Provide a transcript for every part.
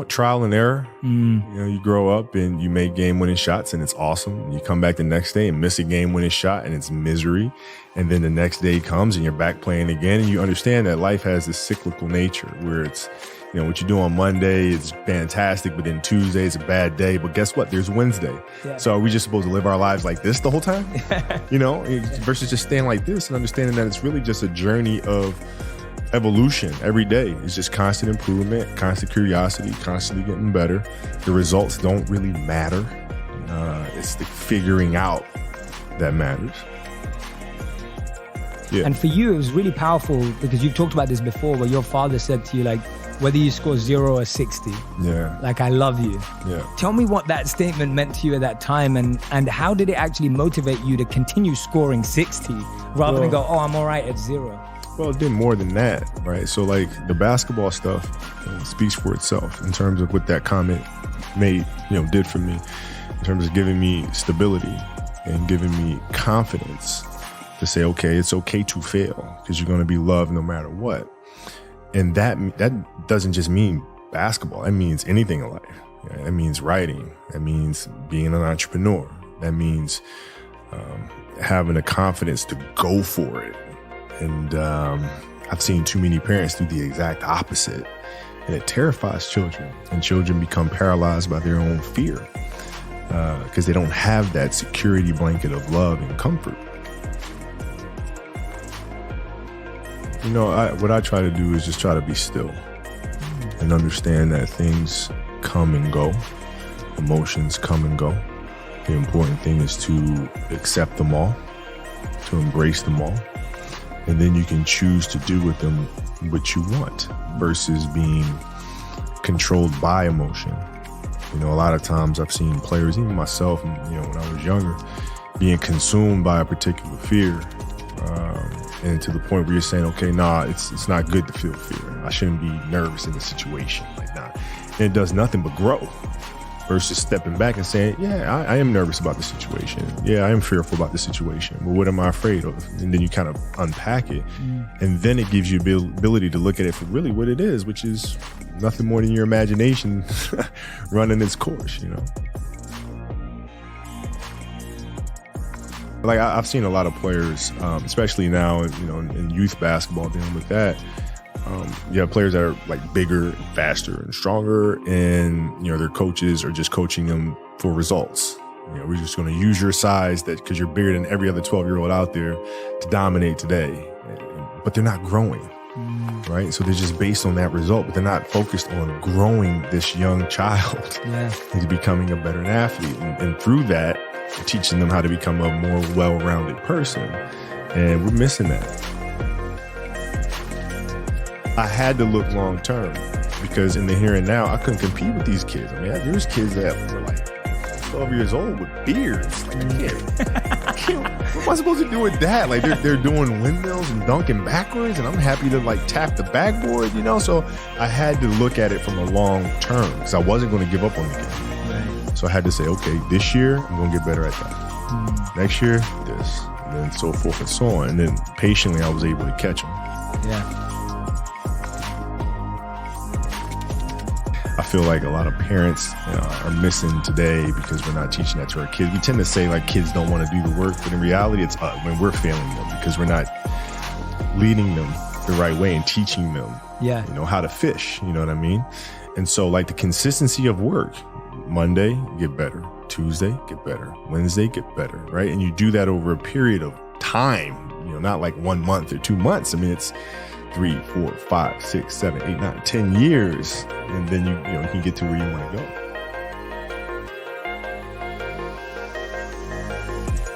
Trial and error. You grow up and you make game-winning shots and it's awesome. You come back the next day and miss a game-winning shot and it's misery. And then the next day comes and you're back playing again. And you understand that life has this cyclical nature where it's, what you do on Monday is fantastic, but then Tuesday is a bad day. But guess what? There's Wednesday. Yeah. So are we just supposed to live our lives like this the whole time? Versus just staying like this and understanding that it's really just a journey of evolution. Every day is just constant improvement, constant curiosity, constantly getting better. The results don't really matter. It's the figuring out that matters. Yeah. And for you, it was really powerful because you've talked about this before, where your father said to you, like, whether you score 0 or 60, like, I love you. Yeah. Tell me what that statement meant to you at that time, and how did it actually motivate you to continue scoring 60 rather than go, oh, I'm all right at 0? Well, it did more than that, right? So, like, the basketball stuff speaks for itself in terms of what that comment did for me, in terms of giving me stability and giving me confidence to say, okay, it's okay to fail because you're going to be loved no matter what. And that doesn't just mean basketball. That means anything in life. That means writing. That means being an entrepreneur. That means having the confidence to go for it. And I've seen too many parents do the exact opposite. And it terrifies children. And children become paralyzed by their own fear because they don't have that security blanket of love and comfort. What I try to do is just try to be still and understand that things come and go. Emotions come and go. The important thing is to accept them all, to embrace them all. And then you can choose to do with them what you want versus being controlled by emotion. A lot of times I've seen players, even myself, when I was younger, being consumed by a particular fear. And to the point where you're saying, okay, it's not good to feel fear. I shouldn't be nervous in this situation. And it does nothing but grow versus stepping back and saying, yeah, I am nervous about the situation. Yeah, I am fearful about the situation. But what am I afraid of? And then you kind of unpack it. And then it gives you the ability to look at it for really what it is, which is nothing more than your imagination running its course, Like I've seen a lot of players, especially now, in youth basketball, dealing with that. You have players that are like bigger, faster, and stronger, and their coaches are just coaching them for results. We're just going to use your size because you're bigger than every other 12-year-old out there to dominate today, but they're not growing, right? So they're just based on that result, but they're not focused on growing this young child into becoming a better athlete, and through that, teaching them how to become a more well-rounded person. And we're missing that. I had to look long-term because in the here and now, I couldn't compete with these kids. There's kids that were like 12 years old with beards. I can't, what am I supposed to do with that? Like they're doing windmills and dunking backwards, and I'm happy to like tap the backboard, So I had to look at it from a long term because I wasn't going to give up on the game. So I had to say, okay, this year, I'm going to get better at that. Next year, this, and then so forth and so on. And then patiently, I was able to catch them. Yeah. I feel like a lot of parents are missing today because we're not teaching that to our kids. We tend to say like kids don't want to do the work, but in reality, it's us when we're failing them because we're not leading them the right way and teaching them, how to fish. You know what I mean? And so like the consistency of work, Monday, get better. Tuesday, get better. Wednesday, get better, right? And you do that over a period of time, not like 1 month or 2 months. It's 3, 4, 5, 6, 7, 8, 9, 10 years. And then you can get to where you want to go.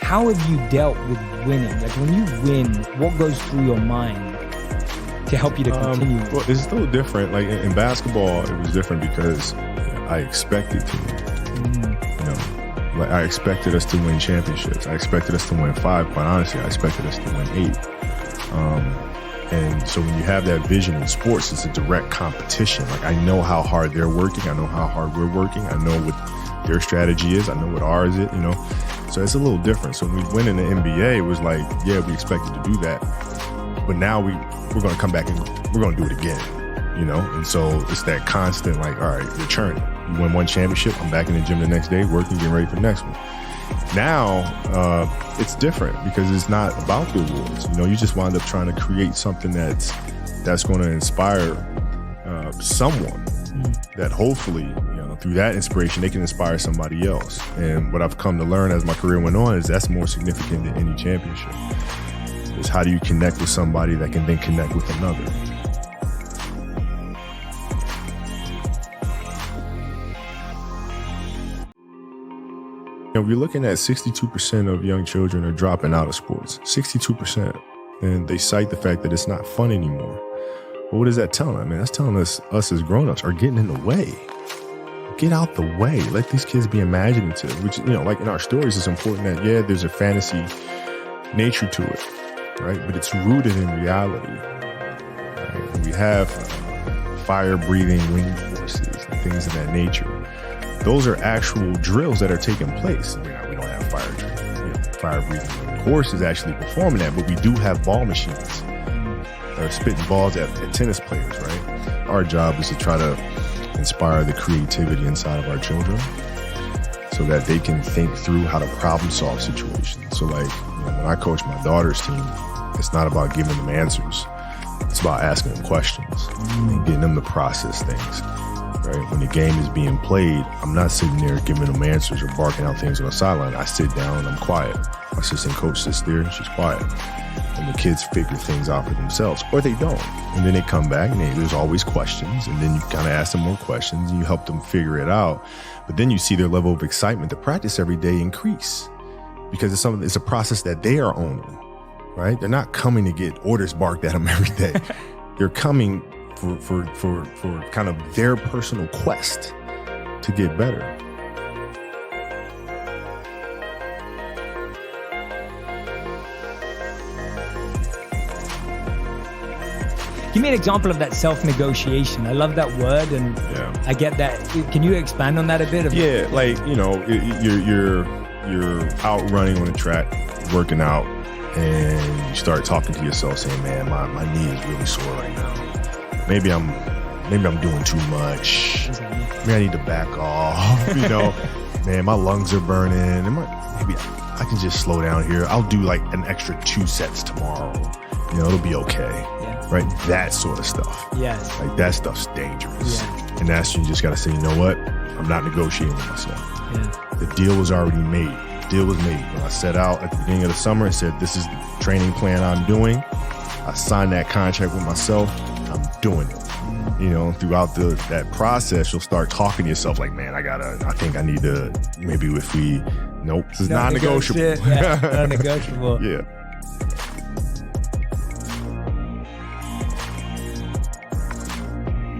How have you dealt with winning? Like when you win, what goes through your mind to help you to continue? Well, it's still different. Like in basketball, it was different because I expected to win. Like I expected us to win championships. I expected us to win 5. Quite honestly, I expected us to win 8. And so when you have that vision in sports, it's a direct competition. Like I know how hard they're working. I know how hard we're working. I know what their strategy is. I know what ours is, So it's a little different. So when we win in the NBA, it was like, yeah, we expected to do that. But now we're going to come back and we're going to do it again. you know? And so it's that constant, like, all right, you're churning. You win one championship, I'm back in the gym the next day, working, getting ready for the next one. Now, it's different because it's not about the awards. You know, you just wind up trying to create something that's going to inspire someone that hopefully, you know, through that inspiration, they can inspire somebody else. And what I've come to learn as my career went on is that's more significant than any championship. Is how do you connect with somebody that can then connect with another? You know, we're looking at 62% of young children are dropping out of sports. 62%. And they cite the fact that it's not fun anymore. Well, what does that tell them? Man, that's telling us as grown-ups are getting in the way. Get out the way. Let these kids be imaginative. Which, you know, like in our stories, it's important that, yeah, there's a fantasy nature to it, right? But it's rooted in reality. Right? And we have fire-breathing winged horses and things of that nature. Those are actual drills that are taking place. I mean, we don't have fire drills. You know, fire-breathing horse is actually performing that, but we do have ball machines that are spitting balls at tennis players, right? Our job is to try to inspire the creativity inside of our children so that they can think through how to problem solve situations. So like, you know, when I coach my daughter's team, it's not about giving them answers. It's about asking them questions and getting them to process things. Right? When the game is being played, I'm not sitting there giving them answers or barking out things on the sideline. I sit down and I'm quiet. My assistant coach sits there and she's quiet. And the kids figure things out for themselves, or they don't. And then they come back and there's always questions. And then you kind of ask them more questions and you help them figure it out. But then you see their level of excitement to practice every day increase because it's a process that they are owning, right? They're not coming to get orders barked at them every day. They're coming for kind of their personal quest to get better. Give me an example of that self-negotiation. I love that word, and I get that. Can you expand on that a bit? Yeah, like, you know, you're out running on the track, working out, and you start talking to yourself, saying, "Man, my knee is really sore right now. Maybe I'm doing too much. Maybe I need to back off. You know, man, my lungs are burning. Maybe I can just slow down here. I'll do like an extra 2 sets tomorrow. You know, it'll be okay." Right? That sort of stuff. Yes. Like that stuff's dangerous. Yeah. And that's, you just got to say, you know what? I'm not negotiating with myself. Yeah. The deal was already made. The deal was made. When I set out at the beginning of the summer and said, this is the training plan I'm doing, I signed that contract with myself. I'm doing it. You know, throughout that process, you'll start talking to yourself like, man, I think I need to, maybe if we, nope, this is non-negotiable. Yeah, non-negotiable. Yeah.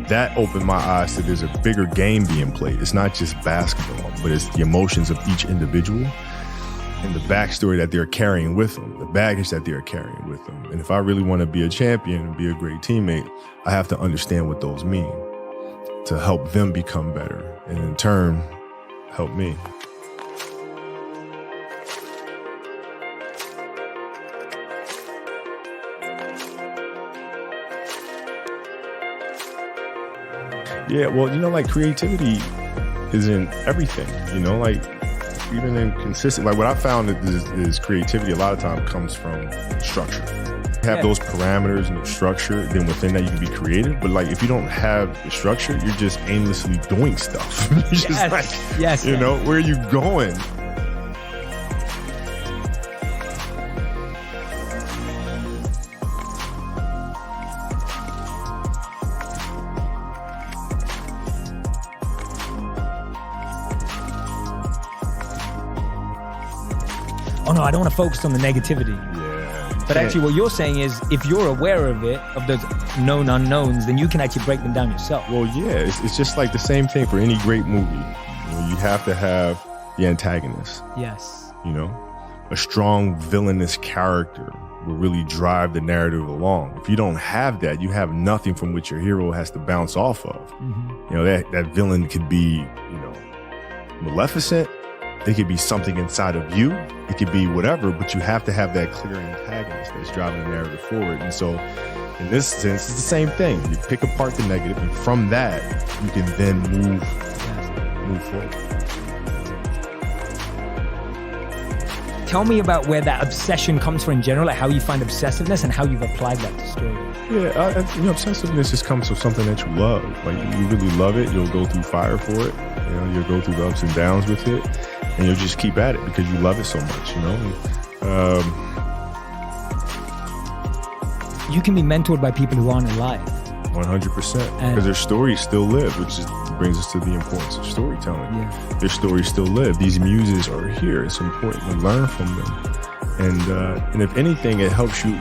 That opened my eyes to there's a bigger game being played. It's not just basketball, but it's the emotions of each individual and the backstory that they're carrying with them, the baggage that they're carrying with them. And if I really want to be a champion and be a great teammate, I have to understand what those mean to help them become better and in turn, help me. Yeah, well, you know, like creativity is in everything, you know, like even in consistent, like what I found is creativity a lot of time comes from structure. You have those parameters and the structure, then within that you can be creative. But like if you don't have the structure, you're just aimlessly doing stuff. Just like, you know, where are you going? Oh no, I don't want to focus on the negativity. Yeah. But actually what you're saying is if you're aware of it, of those known unknowns, then you can actually break them down yourself. Well, yeah, it's just like the same thing for any great movie. You know, you have to have the antagonist. Yes. You know, a strong villainous character will really drive the narrative along. If you don't have that, you have nothing from which your hero has to bounce off of. Mm-hmm. You know, that villain could be, you know, maleficent. It could be something inside of you. It could be whatever, but you have to have that clear antagonist that's driving the narrative forward. And so in this sense, it's the same thing. You pick apart the negative, and from that, you can then move forward. Tell me about where that obsession comes from in general, like how you find obsessiveness and how you've applied that to story. Yeah, obsessiveness just comes from something that you love. Like, you really love it, you'll go through fire for it. You'll go through the ups and downs with it, and you'll just keep at it because you love it so much, You can be mentored by people who aren't alive. 100%, because their stories still live, which brings us to the importance of storytelling. Yeah. Their stories still live. These muses are here. It's important to learn from them. And if anything, it helps you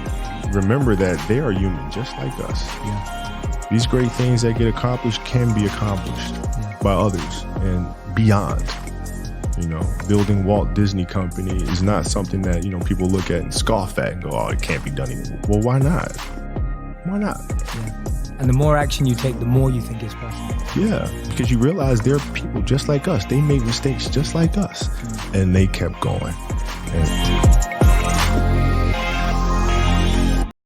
remember that they are human, just like us. Yeah. These great things that get accomplished can be accomplished by others and beyond. Building Walt Disney Company is not something that, people look at and scoff at and go, oh, it can't be done anymore. Well, why not? Why not? Yeah. And the more action you take, the more you think it's possible. Yeah, because you realize there are people just like us. They made mistakes just like us, and they kept going. And